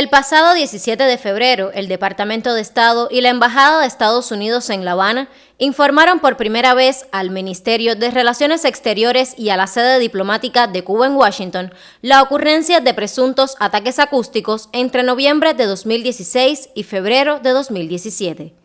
El pasado 17 de febrero, el Departamento de Estado y la Embajada de Estados Unidos en La Habana informaron por primera vez al Ministerio de Relaciones Exteriores y a la sede diplomática de Cuba en Washington la ocurrencia de presuntos ataques acústicos entre noviembre de 2016 y febrero de 2017.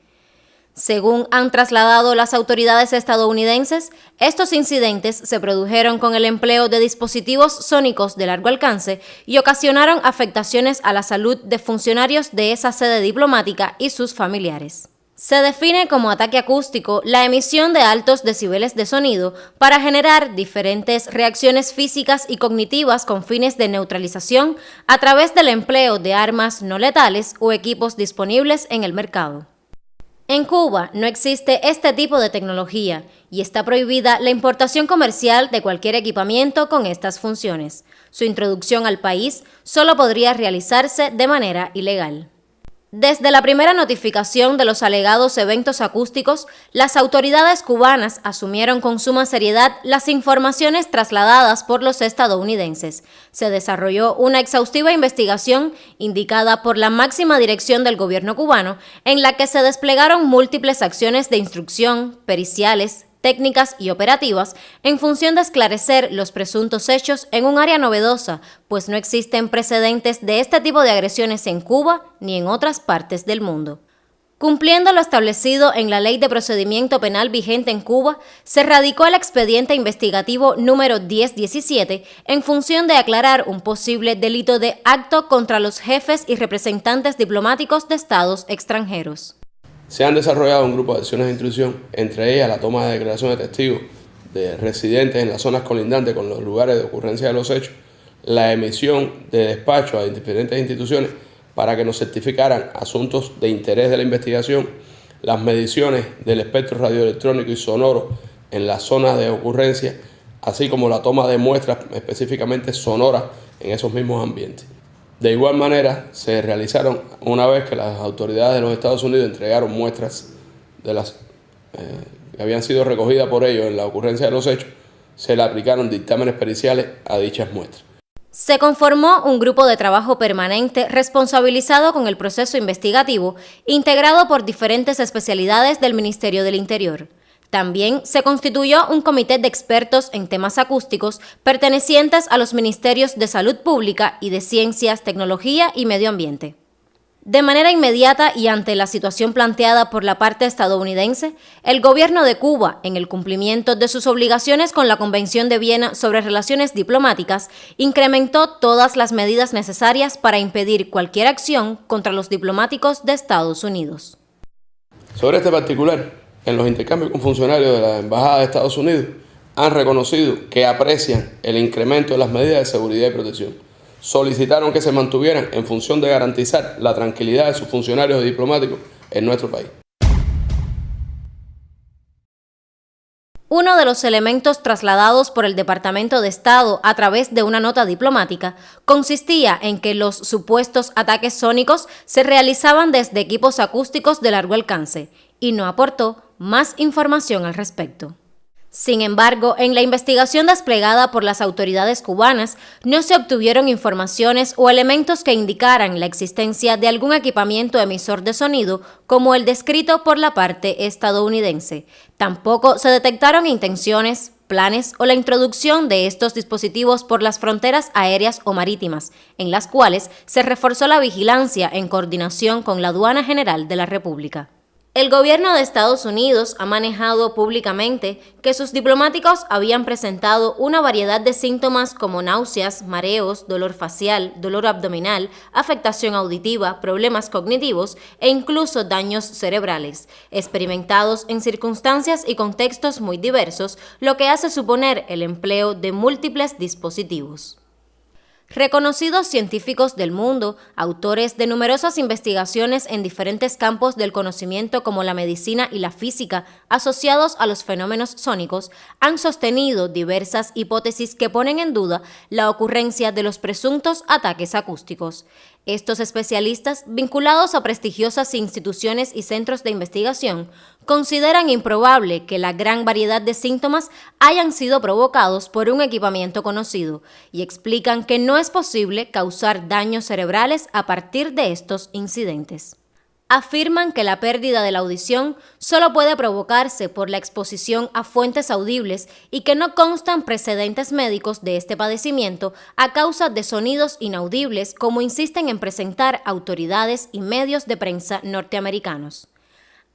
Según han trasladado las autoridades estadounidenses, estos incidentes se produjeron con el empleo de dispositivos sónicos de largo alcance y ocasionaron afectaciones a la salud de funcionarios de esa sede diplomática y sus familiares. Se define como ataque acústico la emisión de altos decibeles de sonido para generar diferentes reacciones físicas y cognitivas con fines de neutralización a través del empleo de armas no letales o equipos disponibles en el mercado. En Cuba no existe este tipo de tecnología y está prohibida la importación comercial de cualquier equipamiento con estas funciones. Su introducción al país solo podría realizarse de manera ilegal. Desde la primera notificación de los alegados eventos acústicos, las autoridades cubanas asumieron con suma seriedad las informaciones trasladadas por los estadounidenses. Se desarrolló una exhaustiva investigación indicada por la máxima dirección del gobierno cubano, en la que se desplegaron múltiples acciones de instrucción, periciales, técnicas y operativas en función de esclarecer los presuntos hechos en un área novedosa, pues no existen precedentes de este tipo de agresiones en Cuba ni en otras partes del mundo. Cumpliendo lo establecido en la Ley de Procedimiento Penal vigente en Cuba, se radicó el expediente investigativo número 1017 en función de aclarar un posible delito de acto contra los jefes y representantes diplomáticos de estados extranjeros. Se han desarrollado un grupo de acciones de intrusión, entre ellas la toma de declaraciones de testigos de residentes en las zonas colindantes con los lugares de ocurrencia de los hechos, la emisión de despachos a diferentes instituciones para que nos certificaran asuntos de interés de la investigación, las mediciones del espectro radioelectrónico y sonoro en las zonas de ocurrencia, así como la toma de muestras específicamente sonoras en esos mismos ambientes. De igual manera, se realizaron, una vez que las autoridades de los Estados Unidos entregaron muestras de las que habían sido recogidas por ellos en la ocurrencia de los hechos, se le aplicaron dictámenes periciales a dichas muestras. Se conformó un grupo de trabajo permanente responsabilizado con el proceso investigativo, integrado por diferentes especialidades del Ministerio del Interior. También se constituyó un comité de expertos en temas acústicos pertenecientes a los Ministerios de Salud Pública y de Ciencias, Tecnología y Medio Ambiente. De manera inmediata y ante la situación planteada por la parte estadounidense, el gobierno de Cuba, en el cumplimiento de sus obligaciones con la Convención de Viena sobre Relaciones Diplomáticas, incrementó todas las medidas necesarias para impedir cualquier acción contra los diplomáticos de Estados Unidos. Sobre este particular, en los intercambios con funcionarios de la Embajada de Estados Unidos, han reconocido que aprecian el incremento de las medidas de seguridad y protección. Solicitaron que se mantuvieran en función de garantizar la tranquilidad de sus funcionarios diplomáticos en nuestro país. Uno de los elementos trasladados por el Departamento de Estado a través de una nota diplomática consistía en que los supuestos ataques sónicos se realizaban desde equipos acústicos de largo alcance y no aportó más información al respecto. Sin embargo, en la investigación desplegada por las autoridades cubanas, no se obtuvieron informaciones o elementos que indicaran la existencia de algún equipamiento emisor de sonido como el descrito por la parte estadounidense. Tampoco se detectaron intenciones, planes o la introducción de estos dispositivos por las fronteras aéreas o marítimas, en las cuales se reforzó la vigilancia en coordinación con la Aduana General de la República. El gobierno de Estados Unidos ha manejado públicamente que sus diplomáticos habían presentado una variedad de síntomas como náuseas, mareos, dolor facial, dolor abdominal, afectación auditiva, problemas cognitivos e incluso daños cerebrales, experimentados en circunstancias y contextos muy diversos, lo que hace suponer el empleo de múltiples dispositivos. Reconocidos científicos del mundo, autores de numerosas investigaciones en diferentes campos del conocimiento como la medicina y la física asociados a los fenómenos sónicos, han sostenido diversas hipótesis que ponen en duda la ocurrencia de los presuntos ataques acústicos. Estos especialistas, vinculados a prestigiosas instituciones y centros de investigación, consideran improbable que la gran variedad de síntomas hayan sido provocados por un equipamiento conocido y explican que no es posible causar daños cerebrales a partir de estos incidentes. Afirman que la pérdida de la audición solo puede provocarse por la exposición a fuentes audibles y que no constan precedentes médicos de este padecimiento a causa de sonidos inaudibles, como insisten en presentar autoridades y medios de prensa norteamericanos.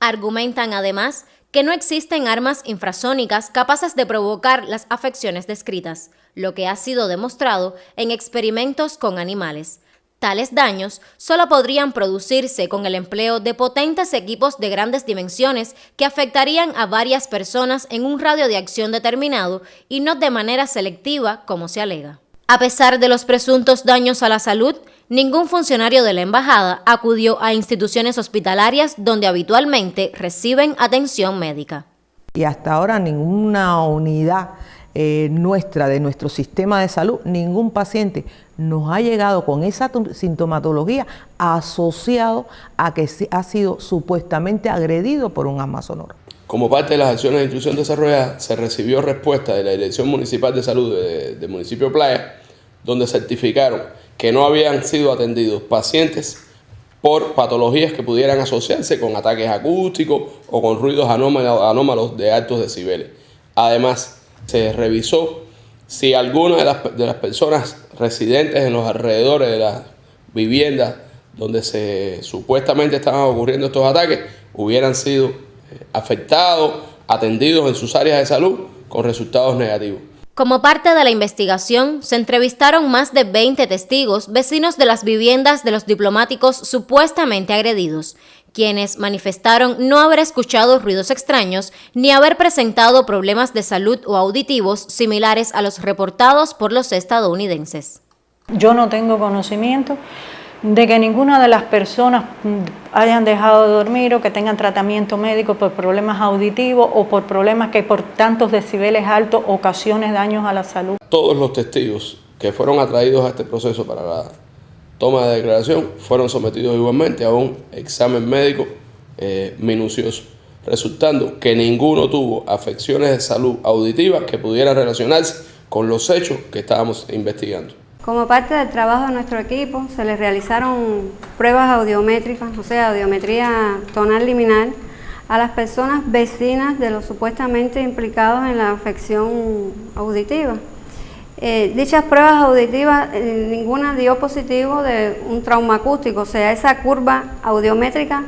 Argumentan además que no existen armas infrasónicas capaces de provocar las afecciones descritas, lo que ha sido demostrado en experimentos con animales. Tales daños solo podrían producirse con el empleo de potentes equipos de grandes dimensiones que afectarían a varias personas en un radio de acción determinado y no de manera selectiva, como se alega. A pesar de los presuntos daños a la salud, ningún funcionario de la embajada acudió a instituciones hospitalarias donde habitualmente reciben atención médica. Y hasta ahora ninguna unidad nuestra, de nuestro sistema de salud, ningún paciente nos ha llegado con esa sintomatología asociado a que ha sido supuestamente agredido por un arma sonora. Como parte de las acciones de instrucción desarrolladas, se recibió respuesta de la Dirección Municipal de Salud del municipio Playa, donde certificaron que no habían sido atendidos pacientes por patologías que pudieran asociarse con ataques acústicos o con ruidos anómalos de altos decibeles. Además, se revisó si alguna de las personas residentes en los alrededores de las viviendas donde supuestamente estaban ocurriendo estos ataques hubieran sido afectados, atendidos en sus áreas de salud con resultados negativos. Como parte de la investigación, se entrevistaron más de 20 testigos, vecinos de las viviendas de los diplomáticos supuestamente agredidos, quienes manifestaron no haber escuchado ruidos extraños ni haber presentado problemas de salud o auditivos similares a los reportados por los estadounidenses. Yo no tengo conocimiento de que ninguna de las personas hayan dejado de dormir o que tengan tratamiento médico por problemas auditivos o por problemas que por tantos decibeles altos ocasionen daños a la salud. Todos los testigos que fueron atraídos a este proceso para la toma de declaración fueron sometidos igualmente a un examen médico minucioso, resultando que ninguno tuvo afecciones de salud auditivas que pudieran relacionarse con los hechos que estábamos investigando. Como parte del trabajo de nuestro equipo, se les realizaron pruebas audiométricas, o sea, audiometría tonal liminal, a las personas vecinas de los supuestamente implicados en la afección auditiva. Dichas pruebas auditivas, ninguna dio positivo de un trauma acústico, o sea, esa curva audiométrica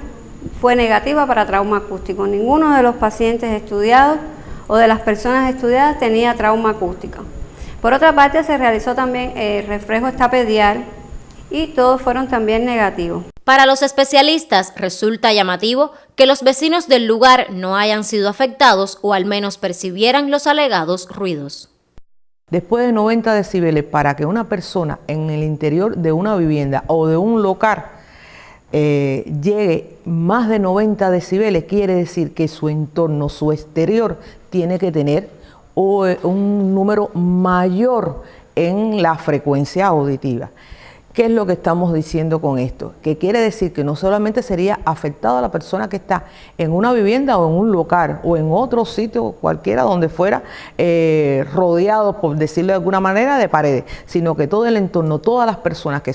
fue negativa para trauma acústico. Ninguno de los pacientes estudiados o de las personas estudiadas tenía trauma acústico. Por otra parte, se realizó también reflejo estapedial y todos fueron también negativos. Para los especialistas resulta llamativo que los vecinos del lugar no hayan sido afectados o al menos percibieran los alegados ruidos. Después de 90 decibeles, para que una persona en el interior de una vivienda o de un local llegue más de 90 decibeles, quiere decir que su entorno, su exterior, tiene que tener un número mayor en la frecuencia auditiva. ¿Qué es lo que estamos diciendo con esto? Que quiere decir que no solamente sería afectada la persona que está en una vivienda o en un local o en otro sitio cualquiera donde fuera rodeado, por decirlo de alguna manera, de paredes, sino que todo el entorno, todas las personas que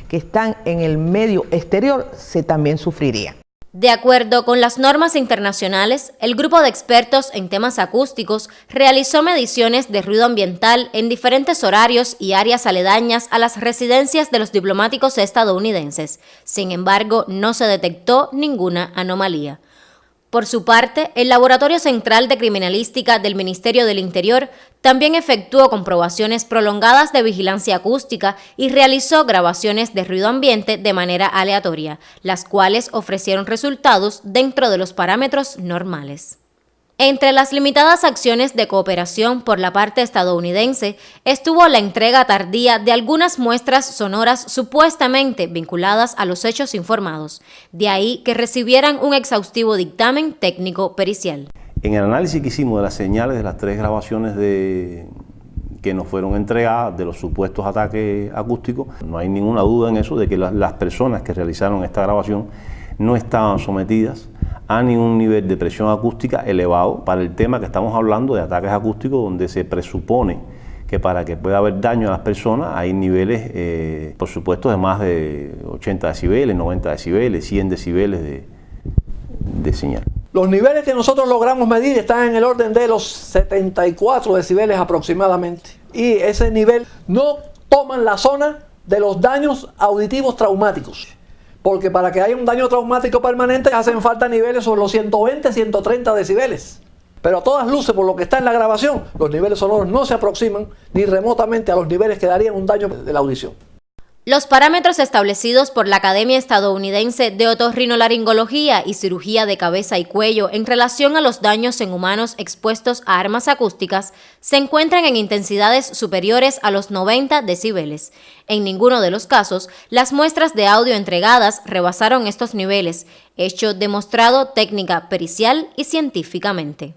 que están en el medio exterior también sufrirían. De acuerdo con las normas internacionales, el grupo de expertos en temas acústicos realizó mediciones de ruido ambiental en diferentes horarios y áreas aledañas a las residencias de los diplomáticos estadounidenses. Sin embargo, no se detectó ninguna anomalía. Por su parte, el Laboratorio Central de Criminalística del Ministerio del Interior también efectuó comprobaciones prolongadas de vigilancia acústica y realizó grabaciones de ruido ambiente de manera aleatoria, las cuales ofrecieron resultados dentro de los parámetros normales. Entre las limitadas acciones de cooperación por la parte estadounidense estuvo la entrega tardía de algunas muestras sonoras supuestamente vinculadas a los hechos informados, de ahí que recibieran un exhaustivo dictamen técnico pericial. En el análisis que hicimos de las señales de las 3 grabaciones de que nos fueron entregadas de los supuestos ataques acústicos. No hay ninguna duda en eso de que las personas que realizaron esta grabación no estaban sometidas a ningún nivel de presión acústica elevado para el tema que estamos hablando de ataques acústicos, donde se presupone que para que pueda haber daño a las personas hay niveles, por supuesto, de más de 80 decibeles, 90 decibeles, 100 decibeles de señal. Los niveles que nosotros logramos medir están en el orden de los 74 decibeles aproximadamente. Y ese nivel no toman la zona de los daños auditivos traumáticos. Porque para que haya un daño traumático permanente hacen falta niveles sobre los 120, 130 decibeles. Pero a todas luces, por lo que está en la grabación, los niveles sonoros no se aproximan ni remotamente a los niveles que darían un daño de la audición. Los parámetros establecidos por la Academia Estadounidense de Otorrinolaringología y Cirugía de Cabeza y Cuello en relación a los daños en humanos expuestos a armas acústicas se encuentran en intensidades superiores a los 90 decibeles. En ninguno de los casos, las muestras de audio entregadas rebasaron estos niveles, hecho demostrado técnica pericial y científicamente.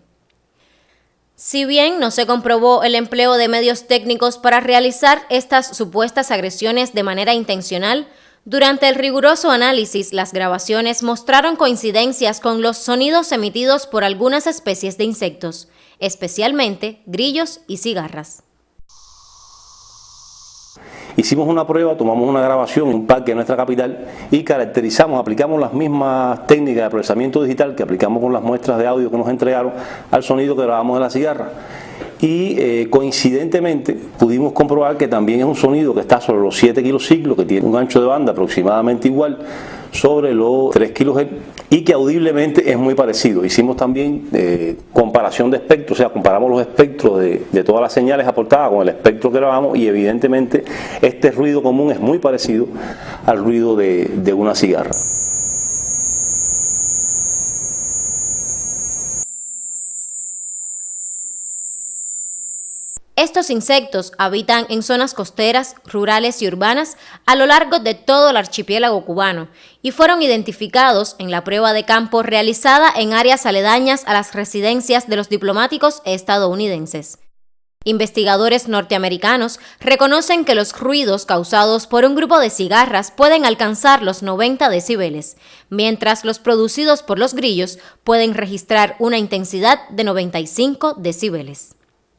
Si bien no se comprobó el empleo de medios técnicos para realizar estas supuestas agresiones de manera intencional, durante el riguroso análisis las grabaciones mostraron coincidencias con los sonidos emitidos por algunas especies de insectos, especialmente grillos y cigarras. Hicimos una prueba, tomamos una grabación en un parque de nuestra capital y caracterizamos, aplicamos las mismas técnicas de procesamiento digital que aplicamos con las muestras de audio que nos entregaron al sonido que grabamos de la cigarra. Y coincidentemente pudimos comprobar que también es un sonido que está sobre los 7 kilociclos, que tiene un ancho de banda aproximadamente igual sobre los 3 kHz y que audiblemente es muy parecido. Hicimos también comparación de espectros, o sea, comparamos los espectros de todas las señales aportadas con el espectro que grabamos y evidentemente este ruido común es muy parecido al ruido de una cigarra. Estos insectos habitan en zonas costeras, rurales y urbanas a lo largo de todo el archipiélago cubano y fueron identificados en la prueba de campo realizada en áreas aledañas a las residencias de los diplomáticos estadounidenses. Investigadores norteamericanos reconocen que los ruidos causados por un grupo de cigarras pueden alcanzar los 90 decibeles, mientras los producidos por los grillos pueden registrar una intensidad de 95 decibeles.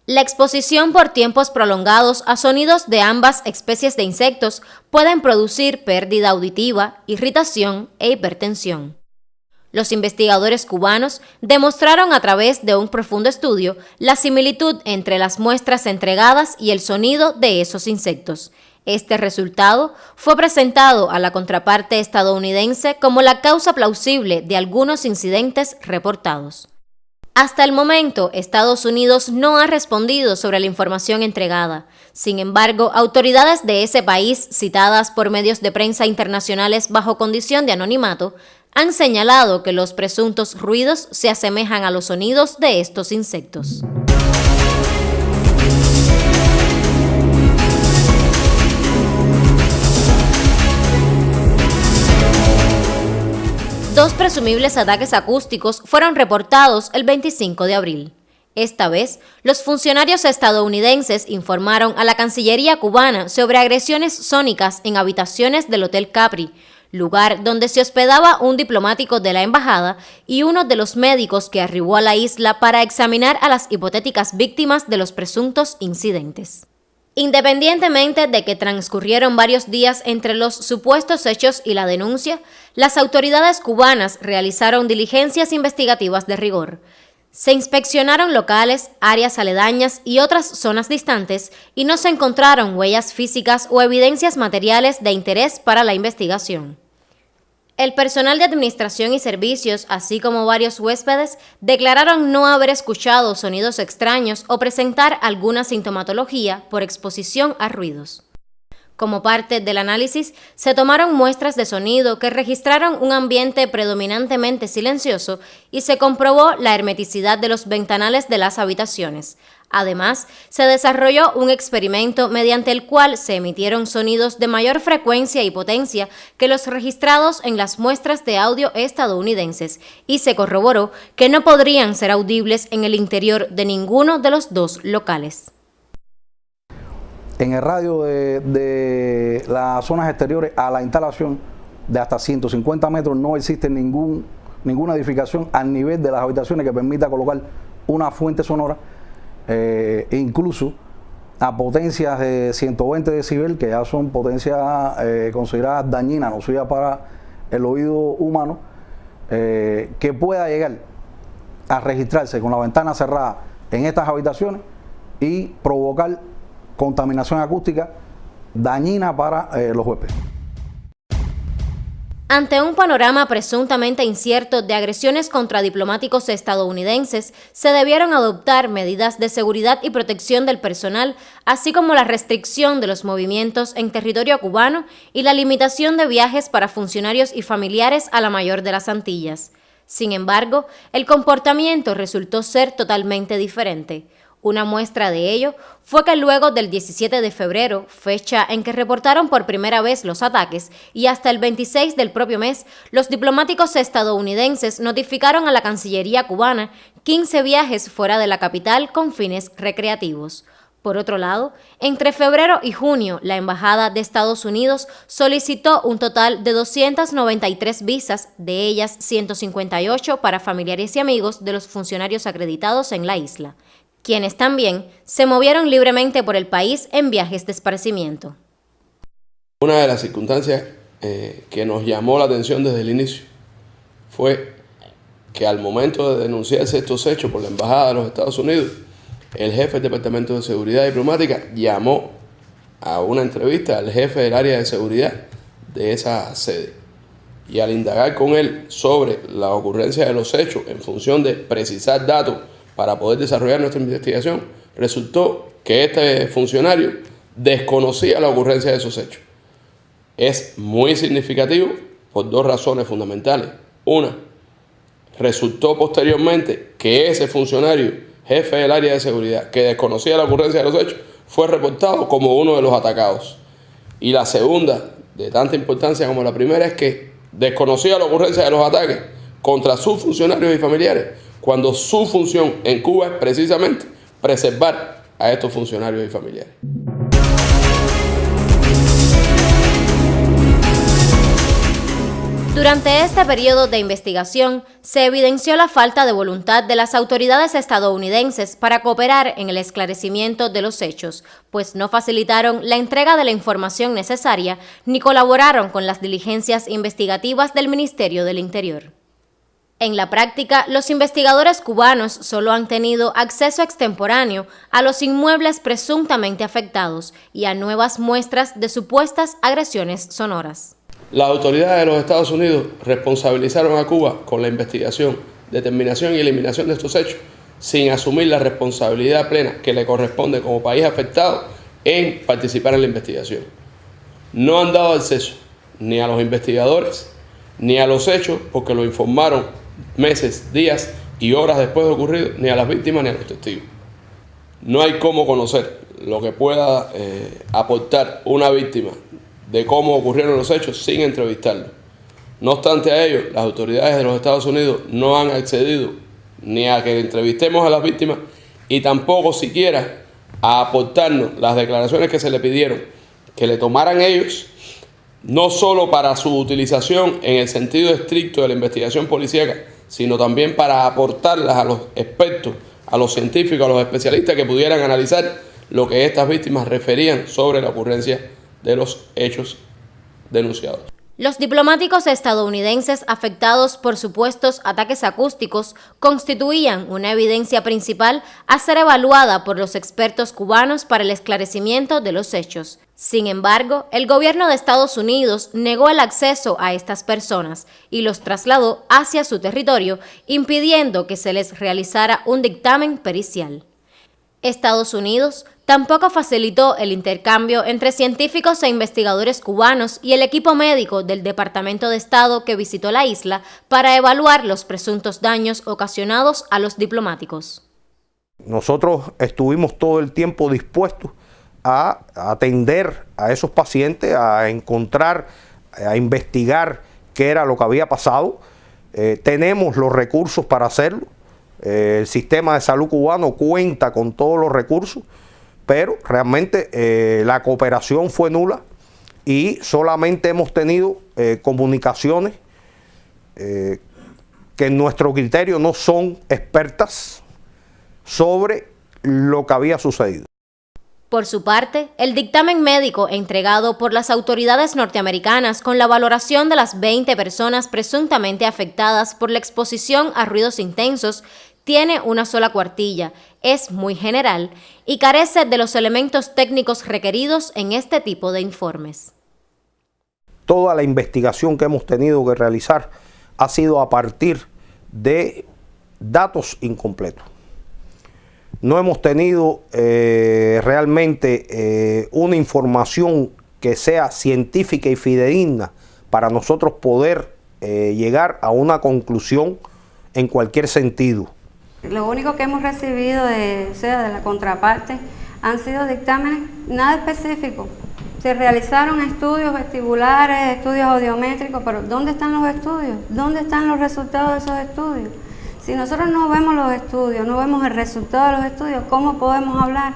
La exposición por tiempos prolongados a sonidos de ambas especies de insectos pueden producir pérdida auditiva, irritación e hipertensión. Los investigadores cubanos demostraron a través de un profundo estudio la similitud entre las muestras entregadas y el sonido de esos insectos. Este resultado fue presentado a la contraparte estadounidense como la causa plausible de algunos incidentes reportados. Hasta el momento, Estados Unidos no ha respondido sobre la información entregada. Sin embargo, autoridades de ese país, citadas por medios de prensa internacionales bajo condición de anonimato, han señalado que los presuntos ruidos se asemejan a los sonidos de estos insectos. Dos presumibles ataques acústicos fueron reportados el 25 de abril. Esta vez, los funcionarios estadounidenses informaron a la Cancillería cubana sobre agresiones sónicas en habitaciones del Hotel Capri, lugar donde se hospedaba un diplomático de la embajada y uno de los médicos que arribó a la isla para examinar a las hipotéticas víctimas de los presuntos incidentes. Independientemente de que transcurrieron varios días entre los supuestos hechos y la denuncia, las autoridades cubanas realizaron diligencias investigativas de rigor. Se inspeccionaron locales, áreas aledañas y otras zonas distantes y no se encontraron huellas físicas o evidencias materiales de interés para la investigación. El personal de administración y servicios, así como varios huéspedes, declararon no haber escuchado sonidos extraños o presentar alguna sintomatología por exposición a ruidos. Como parte del análisis, se tomaron muestras de sonido que registraron un ambiente predominantemente silencioso y se comprobó la hermeticidad de los ventanales de las habitaciones. Además, se desarrolló un experimento mediante el cual se emitieron sonidos de mayor frecuencia y potencia que los registrados en las muestras de audio estadounidenses y se corroboró que no podrían ser audibles en el interior de ninguno de los dos locales. en el radio de las zonas exteriores a la instalación de hasta 150 metros no existe ninguna edificación al nivel de las habitaciones que permita colocar una fuente sonora, incluso a potencias de 120 decibel, que ya son potencias consideradas dañinas, nocivas para el oído humano, que pueda llegar a registrarse con la ventana cerrada en estas habitaciones y provocar contaminación acústica dañina para los huéspedes. Ante un panorama presuntamente incierto de agresiones contra diplomáticos estadounidenses, se debieron adoptar medidas de seguridad y protección del personal, así como la restricción de los movimientos en territorio cubano y la limitación de viajes para funcionarios y familiares a la mayor de las Antillas. Sin embargo, el comportamiento resultó ser totalmente diferente. Una muestra de ello fue que luego del 17 de febrero, fecha en que reportaron por primera vez los ataques, y hasta el 26 del propio mes, los diplomáticos estadounidenses notificaron a la Cancillería cubana 15 viajes fuera de la capital con fines recreativos. Por otro lado, entre febrero y junio, la Embajada de Estados Unidos solicitó un total de 293 visas, de ellas 158 para familiares y amigos de los funcionarios acreditados en la isla, quienes también se movieron libremente por el país en viajes de esparcimiento. Una de las circunstancias que nos llamó la atención desde el inicio fue que al momento de denunciarse estos hechos por la Embajada de los Estados Unidos, el jefe del Departamento de Seguridad Diplomática llamó a una entrevista al jefe del área de seguridad de esa sede. Y al indagar con él sobre la ocurrencia de los hechos en función de precisar datos para poder desarrollar nuestra investigación, resultó que este funcionario desconocía la ocurrencia de esos hechos. Es muy significativo por dos razones fundamentales. Una, resultó posteriormente que ese funcionario, jefe del área de seguridad, que desconocía la ocurrencia de los hechos, fue reportado como uno de los atacados. Y la segunda, de tanta importancia como la primera, es que desconocía la ocurrencia de los ataques contra sus funcionarios y familiares, cuando su función en Cuba es precisamente preservar a estos funcionarios y familiares. Durante este periodo de investigación, se evidenció la falta de voluntad de las autoridades estadounidenses para cooperar en el esclarecimiento de los hechos, pues no facilitaron la entrega de la información necesaria ni colaboraron con las diligencias investigativas del Ministerio del Interior. En la práctica, los investigadores cubanos solo han tenido acceso extemporáneo a los inmuebles presuntamente afectados y a nuevas muestras de supuestas agresiones sonoras. Las autoridades de los Estados Unidos responsabilizaron a Cuba con la investigación, determinación y eliminación de estos hechos, sin asumir la responsabilidad plena que le corresponde como país afectado en participar en la investigación. No han dado acceso ni a los investigadores ni a los hechos, porque lo informaron meses, días y horas después de ocurrido, ni a las víctimas ni a los testigos. No hay cómo conocer lo que pueda aportar una víctima de cómo ocurrieron los hechos sin entrevistarlo. No obstante a ello, las autoridades de los Estados Unidos no han accedido ni a que entrevistemos a las víctimas y tampoco siquiera a aportarnos las declaraciones que se le pidieron que le tomaran ellos, no solo para su utilización en el sentido estricto de la investigación policíaca, sino también para aportarlas a los expertos, a los científicos, a los especialistas que pudieran analizar lo que estas víctimas referían sobre la ocurrencia de los hechos denunciados. Los diplomáticos estadounidenses afectados por supuestos ataques acústicos constituían una evidencia principal a ser evaluada por los expertos cubanos para el esclarecimiento de los hechos. Sin embargo, el gobierno de Estados Unidos negó el acceso a estas personas y los trasladó hacia su territorio, impidiendo que se les realizara un dictamen pericial. Estados Unidos tampoco facilitó el intercambio entre científicos e investigadores cubanos y el equipo médico del Departamento de Estado que visitó la isla para evaluar los presuntos daños ocasionados a los diplomáticos. Nosotros estuvimos todo el tiempo dispuestos a atender a esos pacientes, a encontrar, a investigar qué era lo que había pasado. Tenemos los recursos para hacerlo. El sistema de salud cubano cuenta con todos los recursos pero realmente la cooperación fue nula y solamente hemos tenido comunicaciones que en nuestro criterio no son expertas sobre lo que había sucedido. Por su parte, el dictamen médico entregado por las autoridades norteamericanas con la valoración de las 20 personas presuntamente afectadas por la exposición a ruidos intensos tiene una sola cuartilla, es muy general y carece de los elementos técnicos requeridos en este tipo de informes. Toda la investigación que hemos tenido que realizar ha sido a partir de datos incompletos. No hemos tenido realmente una información que sea científica y fidedigna para nosotros poder llegar a una conclusión en cualquier sentido. Lo único que hemos recibido de la contraparte han sido dictámenes nada específicos. Se realizaron estudios vestibulares, estudios audiométricos, pero ¿dónde están los estudios? ¿Dónde están los resultados de esos estudios? Si nosotros no vemos los estudios, no vemos el resultado de los estudios, ¿cómo podemos hablar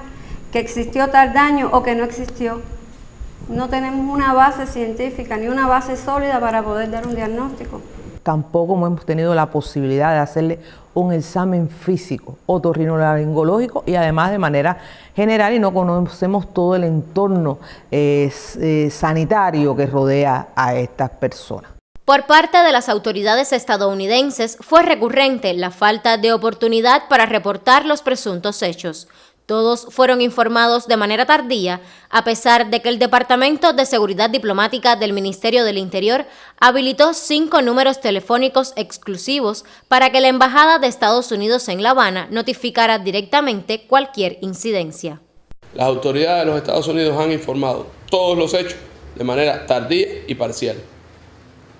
que existió tal daño o que no existió? No tenemos una base científica ni una base sólida para poder dar un diagnóstico. Tampoco hemos tenido la posibilidad de hacerle un examen físico, otorrinolaringológico y además de manera general, y no conocemos todo el entorno sanitario que rodea a estas personas. Por parte de las autoridades estadounidenses fue recurrente la falta de oportunidad para reportar los presuntos hechos. Todos fueron informados de manera tardía, a pesar de que el Departamento de Seguridad Diplomática del Ministerio del Interior habilitó 5 números telefónicos exclusivos para que la Embajada de Estados Unidos en La Habana notificara directamente cualquier incidencia. Las autoridades de los Estados Unidos han informado todos los hechos de manera tardía y parcial.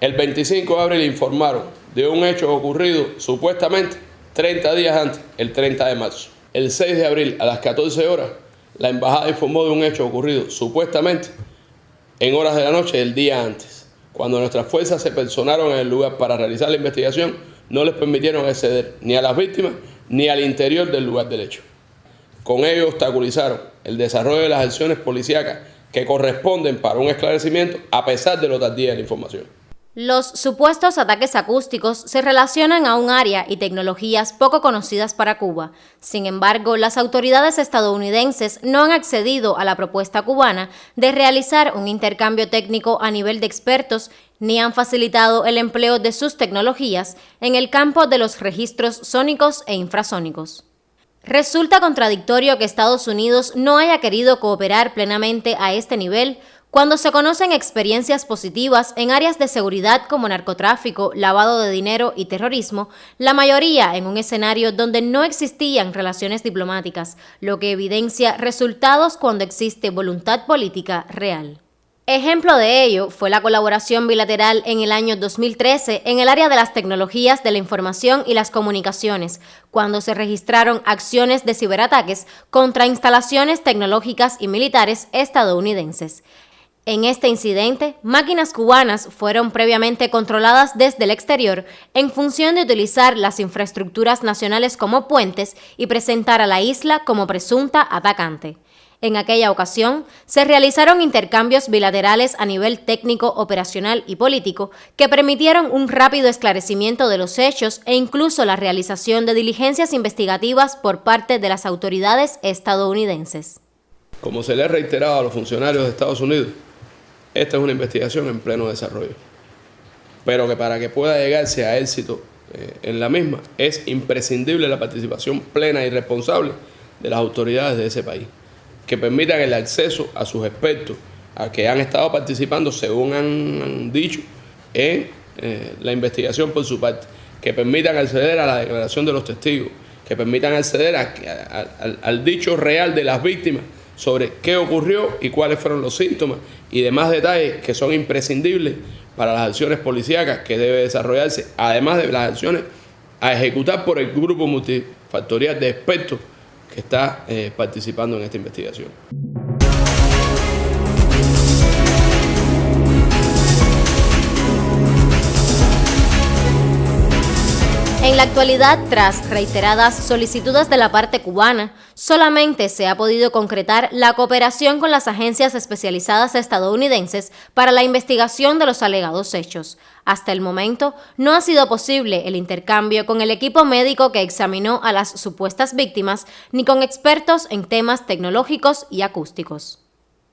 El 25 de abril informaron de un hecho ocurrido supuestamente 30 días antes, el 30 de marzo. El 6 de abril a las 14 horas, la embajada informó de un hecho ocurrido supuestamente en horas de la noche del día antes. Cuando nuestras fuerzas se personaron en el lugar para realizar la investigación, no les permitieron acceder ni a las víctimas ni al interior del lugar del hecho. Con ello obstaculizaron el desarrollo de las acciones policíacas que corresponden para un esclarecimiento a pesar de lo tardía de la información. Los supuestos ataques acústicos se relacionan a un área y tecnologías poco conocidas para Cuba. Sin embargo, las autoridades estadounidenses no han accedido a la propuesta cubana de realizar un intercambio técnico a nivel de expertos ni han facilitado el empleo de sus tecnologías en el campo de los registros sónicos e infrasónicos. Resulta contradictorio que Estados Unidos no haya querido cooperar plenamente a este nivel cuando se conocen experiencias positivas en áreas de seguridad como narcotráfico, lavado de dinero y terrorismo, la mayoría en un escenario donde no existían relaciones diplomáticas, lo que evidencia resultados cuando existe voluntad política real. Ejemplo de ello fue la colaboración bilateral en el año 2013 en el área de las tecnologías de la información y las comunicaciones, cuando se registraron acciones de ciberataques contra instalaciones tecnológicas y militares estadounidenses. En este incidente, máquinas cubanas fueron previamente controladas desde el exterior en función de utilizar las infraestructuras nacionales como puentes y presentar a la isla como presunta atacante. En aquella ocasión, se realizaron intercambios bilaterales a nivel técnico, operacional y político que permitieron un rápido esclarecimiento de los hechos e incluso la realización de diligencias investigativas por parte de las autoridades estadounidenses. Como se le ha reiterado a los funcionarios de Estados Unidos, esta es una investigación en pleno desarrollo, pero que para que pueda llegarse a éxito en la misma es imprescindible la participación plena y responsable de las autoridades de ese país, que permitan el acceso a sus expertos, a que han estado participando, según han dicho, en la investigación por su parte, que permitan acceder a la declaración de los testigos, que permitan acceder al dicho real de las víctimas sobre qué ocurrió y cuáles fueron los síntomas y demás detalles que son imprescindibles para las acciones policíacas que debe desarrollarse, además de las acciones a ejecutar por el grupo multifactorial de expertos que está participando en esta investigación. En la actualidad, tras reiteradas solicitudes de la parte cubana, solamente se ha podido concretar la cooperación con las agencias especializadas estadounidenses para la investigación de los alegados hechos. Hasta el momento, no ha sido posible el intercambio con el equipo médico que examinó a las supuestas víctimas, ni con expertos en temas tecnológicos y acústicos.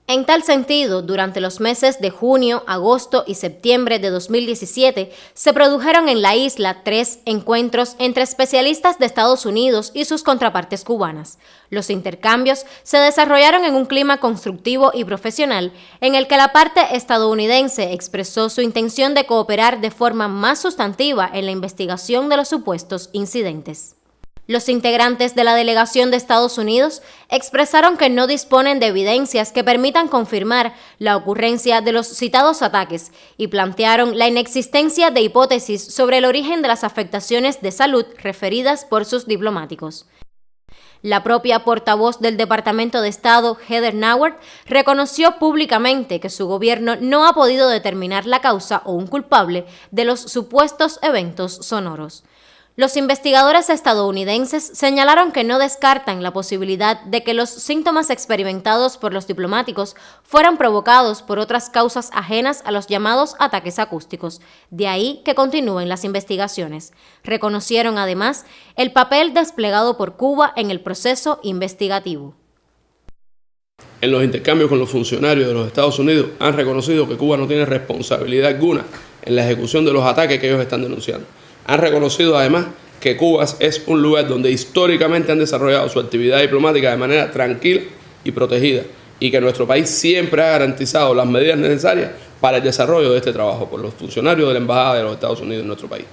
En tal sentido, durante los meses de junio, agosto y septiembre de 2017, se produjeron en la isla 3 encuentros entre especialistas de Estados Unidos y sus contrapartes cubanas. Los intercambios se desarrollaron en un clima constructivo y profesional, en el que la parte estadounidense expresó su intención de cooperar de forma más sustantiva en la investigación de los supuestos incidentes. Los integrantes de la delegación de Estados Unidos expresaron que no disponen de evidencias que permitan confirmar la ocurrencia de los citados ataques y plantearon la inexistencia de hipótesis sobre el origen de las afectaciones de salud referidas por sus diplomáticos. La propia portavoz del Departamento de Estado, Heather Nauert, reconoció públicamente que su gobierno no ha podido determinar la causa o un culpable de los supuestos eventos sonoros. Los investigadores estadounidenses señalaron que no descartan la posibilidad de que los síntomas experimentados por los diplomáticos fueran provocados por otras causas ajenas a los llamados ataques acústicos, de ahí que continúen las investigaciones. Reconocieron además el papel desplegado por Cuba en el proceso investigativo. En los intercambios con los funcionarios de los Estados Unidos han reconocido que Cuba no tiene responsabilidad alguna en la ejecución de los ataques que ellos están denunciando. Han reconocido además que Cuba es un lugar donde históricamente han desarrollado su actividad diplomática de manera tranquila y protegida y que nuestro país siempre ha garantizado las medidas necesarias para el desarrollo de este trabajo por los funcionarios de la Embajada de los Estados Unidos en nuestro país.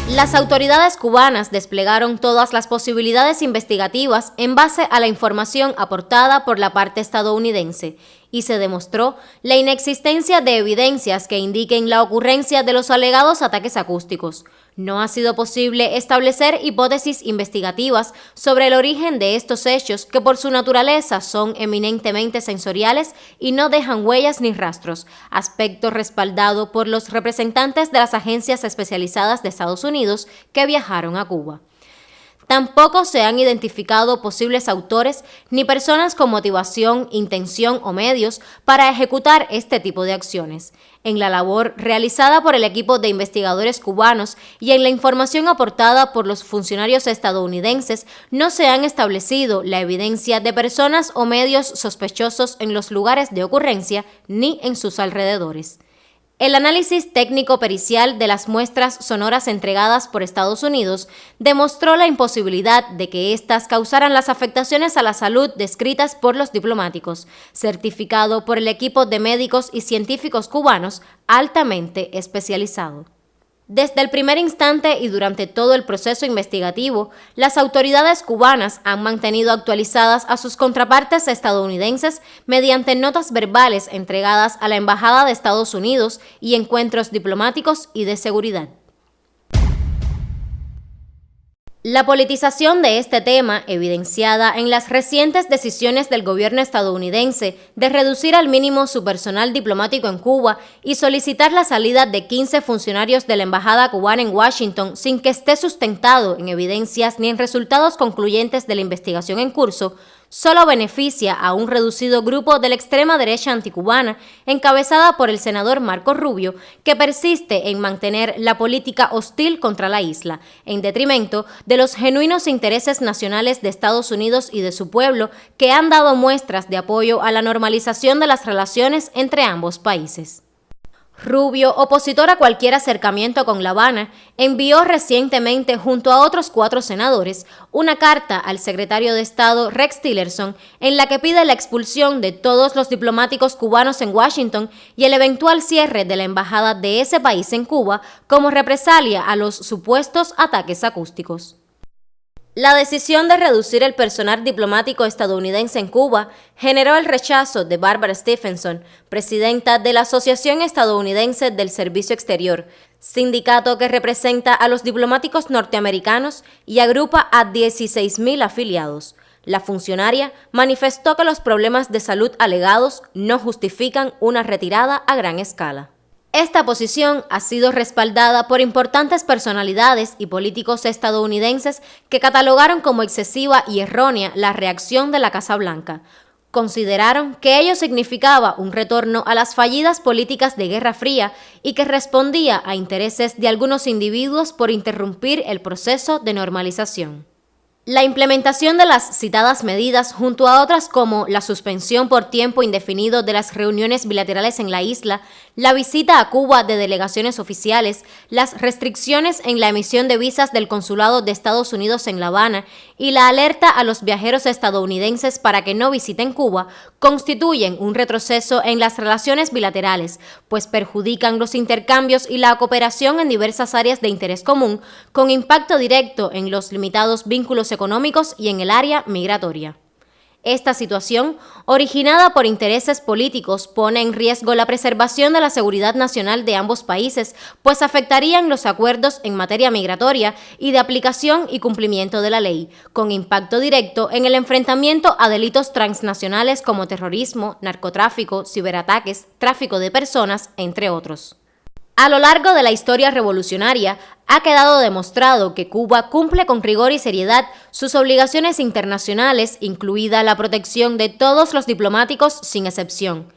Las autoridades cubanas desplegaron todas las posibilidades investigativas en base a la información aportada por la parte estadounidense y se demostró la inexistencia de evidencias que indiquen la ocurrencia de los alegados ataques acústicos. No ha sido posible establecer hipótesis investigativas sobre el origen de estos hechos que por su naturaleza son eminentemente sensoriales y no dejan huellas ni rastros, aspecto respaldado por los representantes de las agencias especializadas de Estados Unidos que viajaron a Cuba. Tampoco se han identificado posibles autores ni personas con motivación, intención o medios para ejecutar este tipo de acciones. En la labor realizada por el equipo de investigadores cubanos y en la información aportada por los funcionarios estadounidenses, no se han establecido la evidencia de personas o medios sospechosos en los lugares de ocurrencia ni en sus alrededores. El análisis técnico-pericial de las muestras sonoras entregadas por Estados Unidos demostró la imposibilidad de que éstas causaran las afectaciones a la salud descritas por los diplomáticos, certificado por el equipo de médicos y científicos cubanos altamente especializado. Desde el primer instante y durante todo el proceso investigativo, las autoridades cubanas han mantenido actualizadas a sus contrapartes estadounidenses mediante notas verbales entregadas a la Embajada de Estados Unidos y encuentros diplomáticos y de seguridad. La politización de este tema, evidenciada en las recientes decisiones del gobierno estadounidense de reducir al mínimo su personal diplomático en Cuba y solicitar la salida de 15 funcionarios de la embajada cubana en Washington sin que esté sustentado en evidencias ni en resultados concluyentes de la investigación en curso, solo beneficia a un reducido grupo de la extrema derecha anticubana, encabezada por el senador Marco Rubio, que persiste en mantener la política hostil contra la isla, en detrimento de los genuinos intereses nacionales de Estados Unidos y de su pueblo, que han dado muestras de apoyo a la normalización de las relaciones entre ambos países. Rubio, opositor a cualquier acercamiento con La Habana, envió recientemente, junto a otros 4 senadores, una carta al secretario de Estado Rex Tillerson en la que pide la expulsión de todos los diplomáticos cubanos en Washington y el eventual cierre de la embajada de ese país en Cuba como represalia a los supuestos ataques acústicos. La decisión de reducir el personal diplomático estadounidense en Cuba generó el rechazo de Barbara Stephenson, presidenta de la Asociación Estadounidense del Servicio Exterior, sindicato que representa a los diplomáticos norteamericanos y agrupa a 16.000 afiliados. La funcionaria manifestó que los problemas de salud alegados no justifican una retirada a gran escala. Esta posición ha sido respaldada por importantes personalidades y políticos estadounidenses que catalogaron como excesiva y errónea la reacción de la Casa Blanca. Consideraron que ello significaba un retorno a las fallidas políticas de Guerra Fría y que respondía a intereses de algunos individuos por interrumpir el proceso de normalización. La implementación de las citadas medidas, junto a otras como la suspensión por tiempo indefinido de las reuniones bilaterales en la isla, la visita a Cuba de delegaciones oficiales, las restricciones en la emisión de visas del Consulado de Estados Unidos en La Habana y la alerta a los viajeros estadounidenses para que no visiten Cuba, constituyen un retroceso en las relaciones bilaterales, pues perjudican los intercambios y la cooperación en diversas áreas de interés común, con impacto directo en los limitados vínculos económicos y en el área migratoria. Esta situación, originada por intereses políticos, pone en riesgo la preservación de la seguridad nacional de ambos países, pues afectarían los acuerdos en materia migratoria y de aplicación y cumplimiento de la ley, con impacto directo en el enfrentamiento a delitos transnacionales como terrorismo, narcotráfico, ciberataques, tráfico de personas, entre otros. A lo largo de la historia revolucionaria, ha quedado demostrado que Cuba cumple con rigor y seriedad sus obligaciones internacionales, incluida la protección de todos los diplomáticos sin excepción.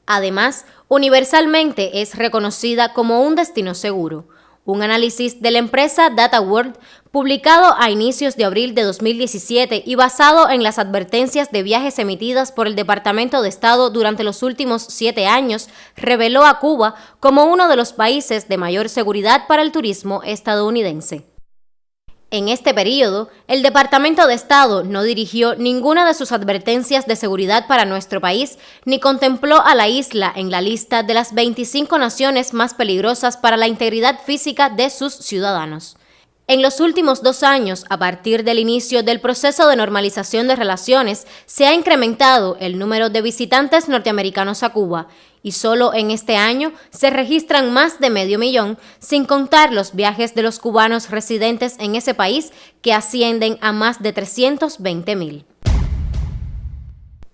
Además, universalmente es reconocida como un destino seguro. Un análisis de la empresa DataWorld, publicado a inicios de abril de 2017 y basado en las advertencias de viajes emitidas por el Departamento de Estado durante los últimos 7 años, reveló a Cuba como uno de los países de mayor seguridad para el turismo estadounidense. En este periodo, el Departamento de Estado no dirigió ninguna de sus advertencias de seguridad para nuestro país, ni contempló a la isla en la lista de las 25 naciones más peligrosas para la integridad física de sus ciudadanos. En los últimos 2 años, a partir del inicio del proceso de normalización de relaciones, se ha incrementado el número de visitantes norteamericanos a Cuba, y solo en este año se registran más de 500,000, sin contar los viajes de los cubanos residentes en ese país, que ascienden a más de 320,000.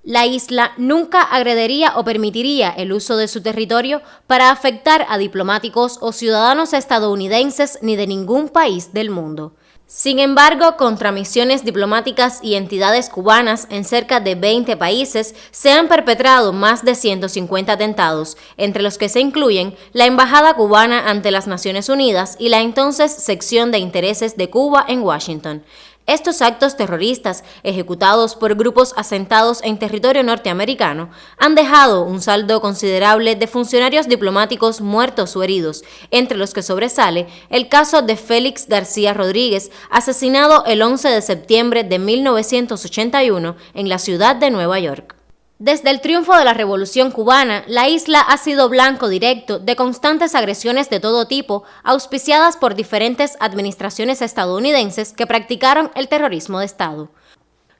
La isla nunca agrediría o permitiría el uso de su territorio para afectar a diplomáticos o ciudadanos estadounidenses ni de ningún país del mundo. Sin embargo, contra misiones diplomáticas y entidades cubanas en cerca de 20 países se han perpetrado más de 150 atentados, entre los que se incluyen la Embajada cubana ante las Naciones Unidas y la entonces Sección de Intereses de Cuba en Washington. Estos actos terroristas, ejecutados por grupos asentados en territorio norteamericano, han dejado un saldo considerable de funcionarios diplomáticos muertos o heridos, entre los que sobresale el caso de Félix García Rodríguez, asesinado el 11 de septiembre de 1981 en la ciudad de Nueva York. Desde el triunfo de la Revolución Cubana, la isla ha sido blanco directo de constantes agresiones de todo tipo, auspiciadas por diferentes administraciones estadounidenses que practicaron el terrorismo de Estado.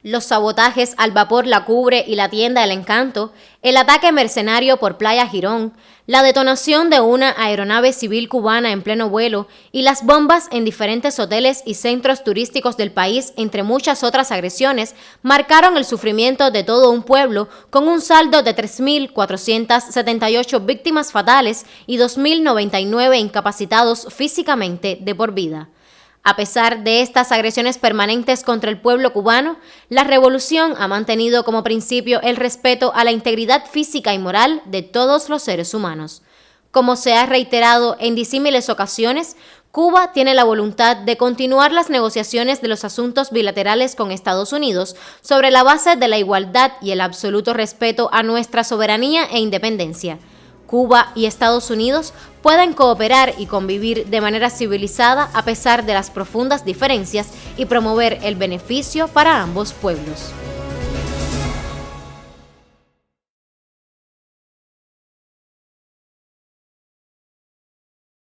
Los sabotajes al vapor La Cubre y la tienda El Encanto, el ataque mercenario por Playa Girón, la detonación de una aeronave civil cubana en pleno vuelo y las bombas en diferentes hoteles y centros turísticos del país, entre muchas otras agresiones, marcaron el sufrimiento de todo un pueblo, con un saldo de 3.478 víctimas fatales y 2.099 incapacitados físicamente de por vida. A pesar de estas agresiones permanentes contra el pueblo cubano, la revolución ha mantenido como principio el respeto a la integridad física y moral de todos los seres humanos. Como se ha reiterado en disímiles ocasiones, Cuba tiene la voluntad de continuar las negociaciones de los asuntos bilaterales con Estados Unidos sobre la base de la igualdad y el absoluto respeto a nuestra soberanía e independencia. Cuba y Estados Unidos pueden cooperar y convivir de manera civilizada a pesar de las profundas diferencias y promover el beneficio para ambos pueblos.